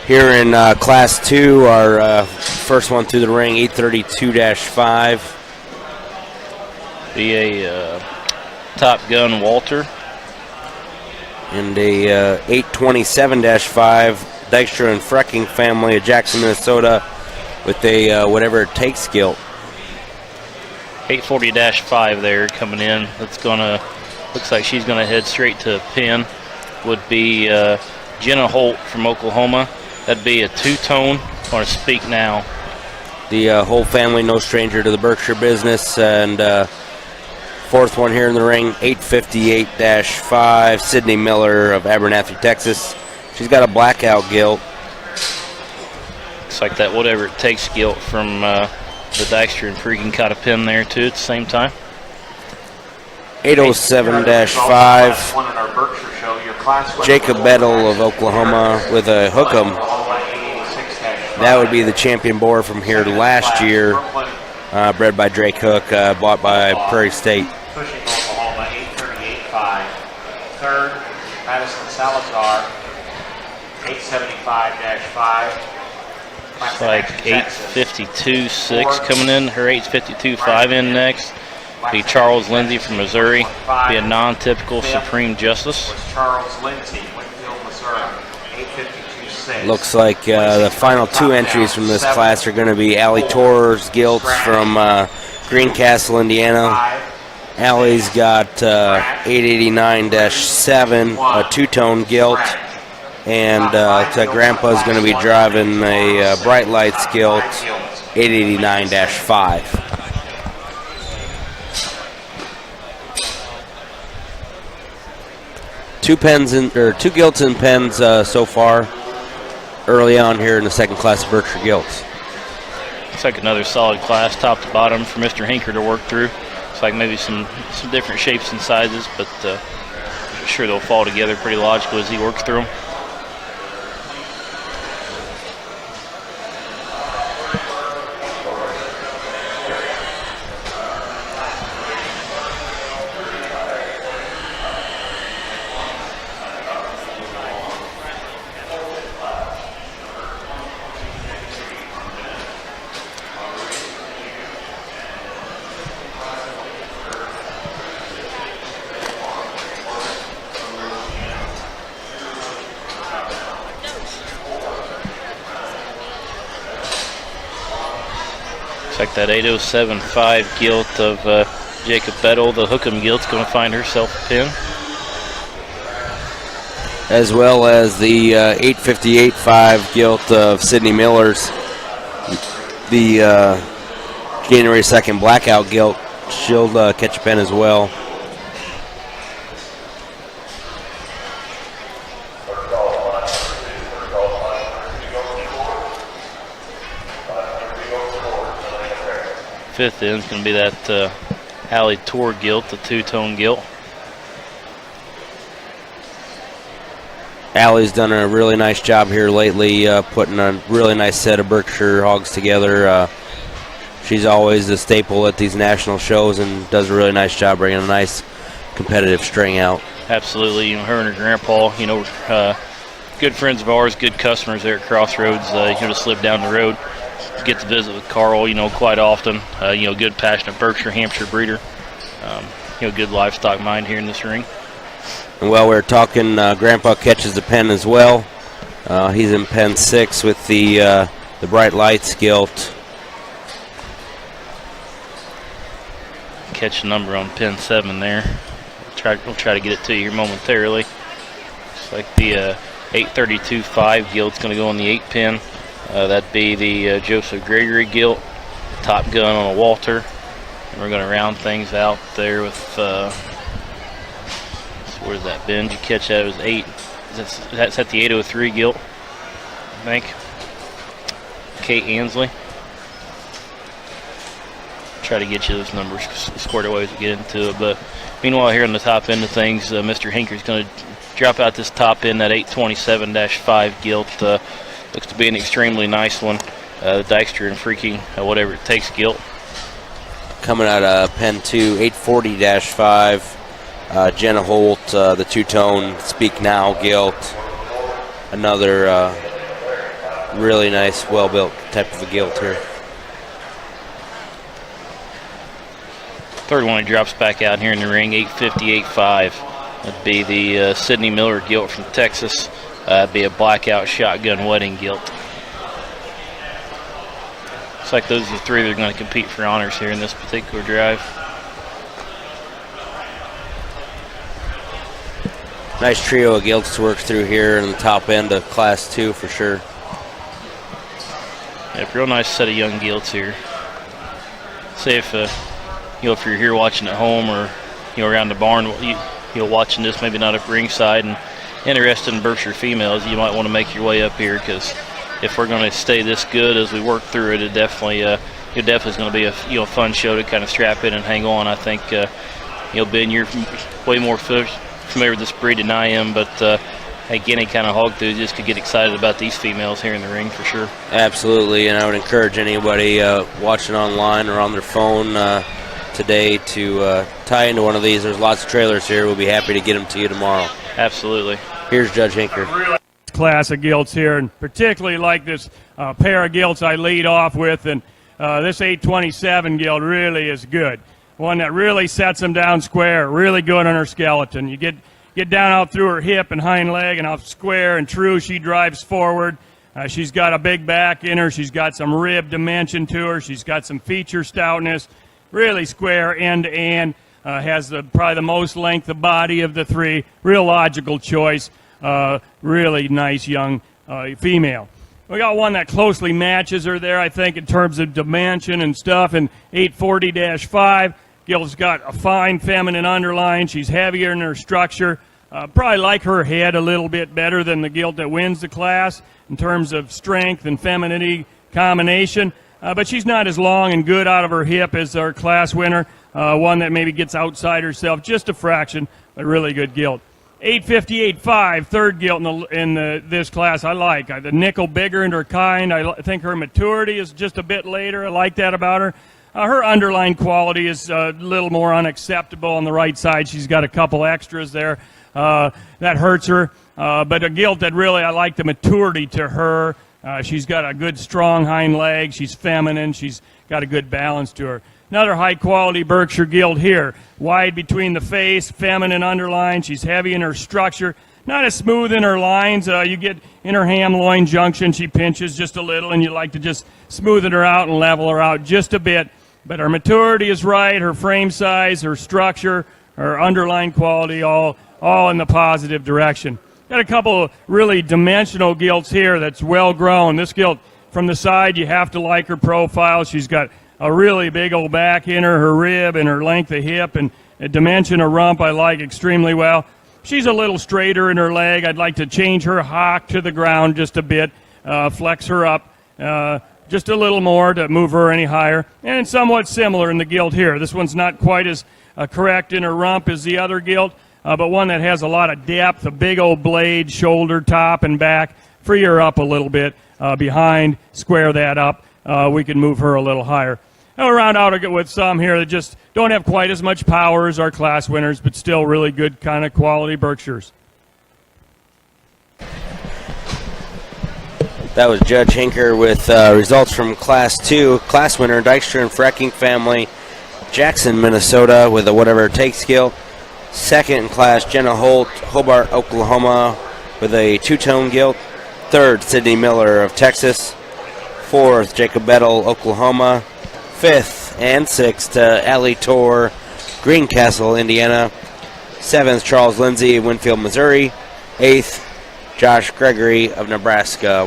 Here in Class 2, our first one through the ring, 832-5. Be a Top Gun Walter. And a 827-5, Dykstra and Freking family of Jackson, Minnesota, with a whatever it takes gilt. 840-5 there coming in. Looks like she's gonna head straight to a pin. Would be Jenna Holt from Oklahoma. That'd be a two-tone or a speak now. The whole family, no stranger to the Berkshire business. And fourth one here in the ring, 858-5, Sydney Miller of Abernathy, Texas. She's got a blackout gilt. Looks like that whatever it takes gilt from the Dykstra and Freking caught a pin there too at the same time. 807-5, Jacob Bettle of Oklahoma with a hook'em. That would be the champion boar from here last year, bred by Drake Hook, bought by Prairie State. Pushing Oklahoma, 838-5. Third, Madison Salazar, 875-5. Looks like 852-6 coming in. Her 852-5 in next. Be Charles Lindsay from Missouri. Be a non-typical Supreme Justice. Charles Lindsay, Winfield, Missouri, 852-6. Looks like the final two entries from this class are going to be Allie Torres Gilts from Greencastle, Indiana. Allie's got 889-7, a two-tone gilt. And Grandpa's going to be driving a Bright Lights gilt, 889-5. Two gilts and pens so far, early on here in the second class of Berkshire Gilts. Looks like another solid class, top to bottom, for Mr. Hinker to work through. Looks like maybe some different shapes and sizes, but I'm sure they'll fall together pretty logical as he works through them. Like that 807-5 gilt of Jacob Bettle, the hook'em gilt's going to find herself a pin. As well as the 858-5 gilt of Sydney Miller's, the January 2nd blackout gilt. She'll catch a pin as well. Fifth in is going to be that Allie Tor gilt, the two-tone gilt. Allie's done a really nice job here lately, putting a really nice set of Berkshire hogs together. She's always a staple at these national shows and does a really nice job bringing a nice competitive string out. Absolutely. Her and her grandpa, good friends of ours, good customers there at Crossroads. Just live down the road. Get to visit with Carl, quite often. Good, passionate Berkshire, Hampshire breeder. Good livestock mind here in this ring. And while we're talking, Grandpa catches the pen as well. He's in pen 6 with the Bright Lights gilt. Catch the number on pin 7 there. We'll try to get it to you here momentarily. It's like the 832-5 gilt's going to go on the 8 pin. That'd be the Joseph Gregory gilt, Top Gun on a Walter. And we're going to round things out there with, where's that, Ben? Did you catch that? It was 8. That's at the 803 gilt, I think. Kate Ansley. Try to get you those numbers squared away as we get into it. But meanwhile, here on the top end of things, Mr. Hinker's going to drop out this top end, that 827-5 gilt. Looks to be an extremely nice one. The Dykstra and Freking, whatever it takes gilt. Coming out of pen 2, 840-5. Jenna Holt, the two-tone Speak Now gilt. Another really nice, well-built type of a gilt here. Third one he drops back out here in the ring, 850, 8.5. That'd be the Sidney Miller gilt from Texas. That'd be a blackout shotgun wedding gilt. Looks like those are the three that are going to compete for honors here in this particular drive. Nice trio of gilts to work through here in the top end of Class 2 for sure. Yeah, real nice set of young gilts here. Say if if you're here watching at home or around the barn, watching this, maybe not at ringside, and interested in Berkshire females, you might want to make your way up here, because if we're going to stay this good as we work through it, it definitely is going to be a fun show to kind of strap in and hang on. I think Ben, you're way more familiar with this breed than I am, but again, any kind of hog enthusiast could get excited about these females here in the ring for sure. Absolutely, and I would encourage anybody watching online or on their phone today to tie into one of these. There's lots of trailers here. We'll be happy to get them to you tomorrow. Absolutely. Here's Judge Hinker. Class of gilts here, and particularly like this pair of gilts I lead off with, and this 827 gilt really is good. One that really sets them down square, really good on her skeleton. You get down out through her hip and hind leg and out square and true. She drives forward. She's got a big back in her. She's got some rib dimension to her. She's got some feature stoutness. Really square end to end. Has probably the most length of body of the three. Real logical choice. Really nice young female. We got one that closely matches her there, I think, in terms of dimension and stuff. And 840-5. Gilt's got a fine feminine underline. She's heavier in her structure. Probably like her head a little bit better than the gilt that wins the class in terms of strength and femininity combination. But she's not as long and good out of her hip as our class winner. One that maybe gets outside herself just a fraction, but really good gilt. 858.5, third gilt in this class. I like the nickel bigger in her kind. I think her maturity is just a bit later. I like that about her. Her underline quality is a little more unacceptable on the right side. She's got a couple extras there. That hurts her. But a gilt that really, I like the maturity to her. She's got a good, strong hind leg. She's feminine. She's got a good balance to her. Another high-quality Berkshire gilt here. Wide between the face, feminine underline. She's heavy in her structure. Not as smooth in her lines. You get in her ham-loin junction, she pinches just a little, and you like to just smoothen her out and level her out just a bit. But her maturity is right, her frame size, her structure, her underline quality, all in the positive direction. Got a couple of really dimensional gilts here that's well grown. This gilt from the side, you have to like her profile. She's got a really big old back in her rib and her length of hip, and a dimension of rump I like extremely well. She's a little straighter in her leg. I'd like to change her hock to the ground just a bit, flex her up just a little more to move her any higher. And somewhat similar in the gilt here. This one's not quite as correct in her rump as the other gilt, but one that has a lot of depth, a big old blade, shoulder, top, and back. Free her up a little bit behind, square that up. We can move her a little higher. I'll round out with some here that just don't have quite as much power as our class winners, but still really good kind of quality Berkshires. That was Judge Hinker with results from Class 2. Class winner, Dykstra and Freking family, Jackson, Minnesota, with a whatever it takes gilt. Second in class, Jenna Holt, Hobart, Oklahoma, with a two-tone gilt. Third, Sidney Miller of Texas. Fourth, Jacob Bettel, Oklahoma. Fifth and sixth, Allie Tor, Greencastle, Indiana. Seventh, Charles Lindsay, Winfield, Missouri. Eighth, Josh Gregory of Nebraska.